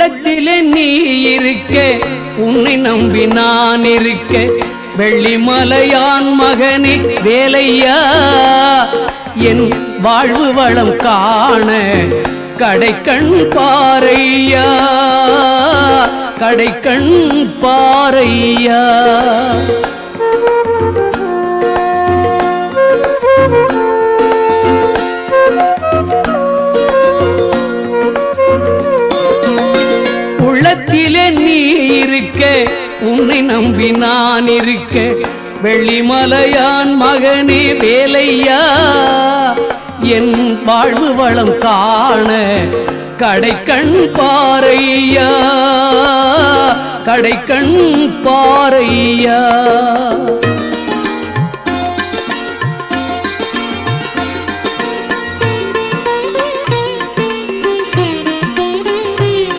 உள்ளத்திலே நீ இருக்க உன்னை நம்பி நான் இருக்க வெள்ளிமலையான் மகனே வேலையா என் வாழ்வு வளம் காண கடைக்கண் பாரையா கடைக்கண் பாரையா உள்ளத்திலே நீ இருக்க உன்னை நம்பி நான் இருக்க வெள்ளிமலையான் மகனே வேலையா என் வாழ்வு வளம் காண கடைக்கண் பாரையா கடைக்கண் பாரையா